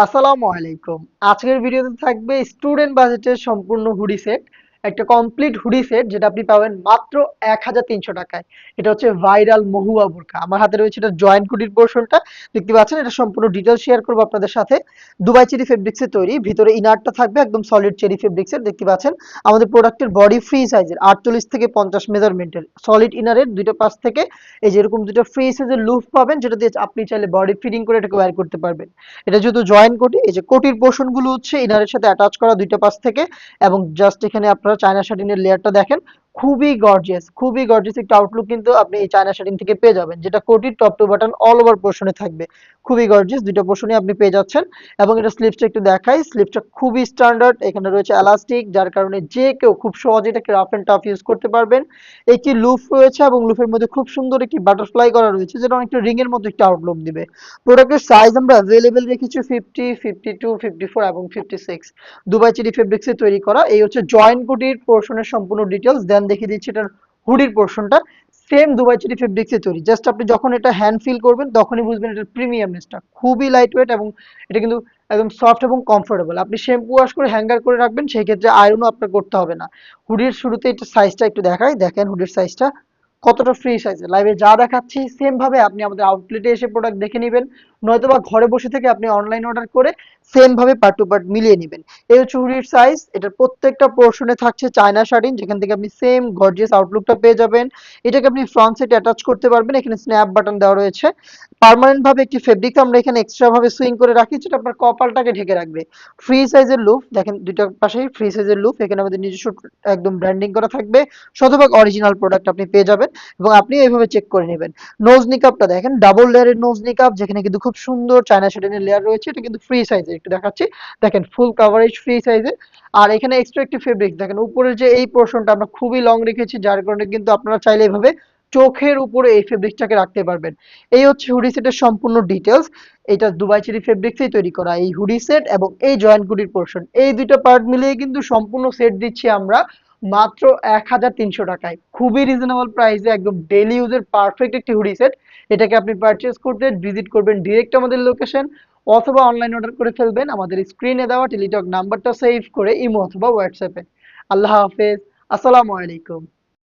আসসালামু আলাইকুম। আজকের ভিডিওতে থাকবে স্টুডেন্ট বাজেটের সম্পূর্ণ হুডি সেট। একটা কমপ্লিট হুডি সেট যেটা আপনি পাবেন মাত্র ১,৩০০ টাকায়। এটা হচ্ছে ভাইরাল মহুয়া বোরকা। আমার হাতে রয়েছে এটা জয়েন্ট হুডির পোরশনটা। দেখতে পাচ্ছেন এটা সম্পূর্ণ ডিটেইলস শেয়ার করব আপনাদের সাথে। দুবাই চেরি ফেব্রিক্স এর তৈরি। ভিতরে ইনারটা থাকবে একদম সলিড চেরি ফেব্রিক্স এর। দেখতে পাচ্ছেন আমাদের প্রোডাক্টের বডি ফ্রি সাইজের ৪৮ থেকে ৫০ মেজারমেন্টের সলিড ইনারের দুইটা পাশ থেকে এই যে এরকম দুটো ফ্রি সাইজের লুফ পাবেন যেটা দিয়ে আপনি চাইলে বডি ফিটিং করে এটাকে ওয়্যার করতে পারবেন। এটা যেহেতু জয়েন্ট কোটি, এই যে কোটির পোর্শন গুলো হচ্ছে ইনারের সাথে অ্যাটাচ করা দুইটা পাশ থেকে, এবং জাস্ট এখানে আপনারা চায়না শাটিনের লেয়ারটা দেখেন, খুবই গর্জিয়াস একটা আউটলুক কিন্তু আপনি এই চায়না শাটিন থেকে পেয়ে যাবেন, যেটা কোটির top to bottom all over পোর্শনে থাকবে। খুবই গর্জিয়াস দুইটা পোর্শনই আপনি পেয়ে যাচ্ছেন। এবং এটা স্লিপসটা একটু দেখাই, স্লিপসটা খুবই স্ট্যান্ডার্ড, এখানে রয়েছে এলাস্টিক, যার কারণে যে কেউ খুব সহজে এটাকে রাফ এন্ড টাফ ইউজ করতে পারবেন। একটি লুফ রয়েছে এবং লুফের মধ্যে খুব সুন্দর একটি বাটারফ্লাই করা রয়েছে, যেটা অনেকটা রিং এর মতো একটা আউটলুক দিবে। প্রোডাক্টের সাইজ আমরা অ্যাভেলেবেল রেখেছি 50, 52, 54 এবং 56। দুবাই চেরি ফেব্রিক্সে তৈরি করা। এই হচ্ছে জয়েন্ট কোটির পোর্শনের সম্পূর্ণ ডিটেলস। দেন দেখিয়ে দিচ্ছি এটার হুডির পোর্শনটা। সেম দুবাই চেরি ফেব্রিক্সে তৈরি। জাস্ট আপনি যখন এটা হ্যান্ড ফিল করবেন তখনই বুঝবেন এটার প্রিমিয়ামনেসটা। খুবই লাইট ওয়েট এবং এটা কিন্তু একদম সফট এবং কমফোর্টেবল। আপনি শ্যাম্পু ওয়াশ করে হ্যাঙ্গার করে রাখবেন, সেই ক্ষেত্রে আয়রনও আপনার করতে হবে না। হুডির শুরুতে এটা সাইজটা একটু দেখাই, দেখেন হুডির সাইজটা কতটা ফ্রি সাইজে। লাইভে যা দেখাচ্ছি সেম ভাবে আপনি আমাদের আউটলেটে এসে প্রোডাক্ট দেখে নেবেন, নয়তোবা ঘরে বসে থেকে আপনি অনলাইন অর্ডার করে সেম ভাবে পার্ট টু পার্ট মিলিয়ে নেবেন। এই হচ্ছে হুডির সাইজ। এটার প্রত্যেকটা পোর্শনে থাকছে চায়না শাড়িন, যেখান থেকে আপনি সেম গর্জিয়াস আউটলুকটা পেয়ে যাবেন। এটাকে আপনি ফ্রন্ট সাইডে অ্যাটাচ করতে পারবেন, এখানে স্ন্যাপ বাটন দেওয়া রয়েছে। পার্মানেন্ট ভাবে একটি ফেব্রিক আমরা এখানে এক্সট্রা ভাবে সুইং করে রাখি, যেটা আপনার কপালটাকে ঢেকে রাখবে। ফ্রি সাইজের লুফ দেখেন, দুইটা পাশেই ফ্রি সাইজের লুফ, এখানে আমাদের নিজস্ব একদম ব্র্যান্ডিং করা থাকবে। শতভাগ অরিজিনাল প্রোডাক্ট আপনি পেয়ে যাবেন এবং আপনি এইভাবে চেক করে নেবেন। নোজ নিকাপটা দেখেন, ডাবল লেয়ারের নোজ নিকাপ, যেখানে কিন্তু খুব সুন্দর চায়না শাটিনের লেয়ার রয়েছে। এটা কিন্তু ফ্রি সাইজে, একটু দেখাচ্ছি, দেখেন ফুল কাভারেজ ফ্রি সাইজে। আর এখানে এক্সট্রা একটি ফেব্রিক দেখেন, উপরের যে এই পোর্শনটা আমরা খুবই লং রেখেছি, যার কারণে কিন্তু আপনারা চাইলে এভাবে চোখের উপরে এই ফেব্রিকটাকে রাখতে পারবেন। এই হচ্ছে হুডি সেটের সম্পূর্ণ ডিটেলস। এটা দুবাই চেরি ফেব্রিক্সেই তৈরি করা এই হুডি সেট এবং এই জয়েন্ট হুডির পোর্শন, এই দুইটা পার্ট মিলিয়ে কিন্তু সম্পূর্ণ সেট দিচ্ছি আমরা মাত্র ১,৩০০ টাকায়। খুবই রিজনেবল প্রাইসে একদম ডেইলি ইউজের পারফেক্ট একটি হুডি সেট। এটাকে আপনি পারচেজ করতে ভিজিট করবেন ডিরেক্ট আমাদের লোকেশন, অথবা অনলাইন অর্ডার করে ফেলবেন আমাদের স্ক্রিনে দেওয়া টেলিটক নাম্বারটা সেভ করে ইমো অথবা হোয়াটসঅ্যাপে। আল্লাহ হাফেজ। আসসালামু আলাইকুম।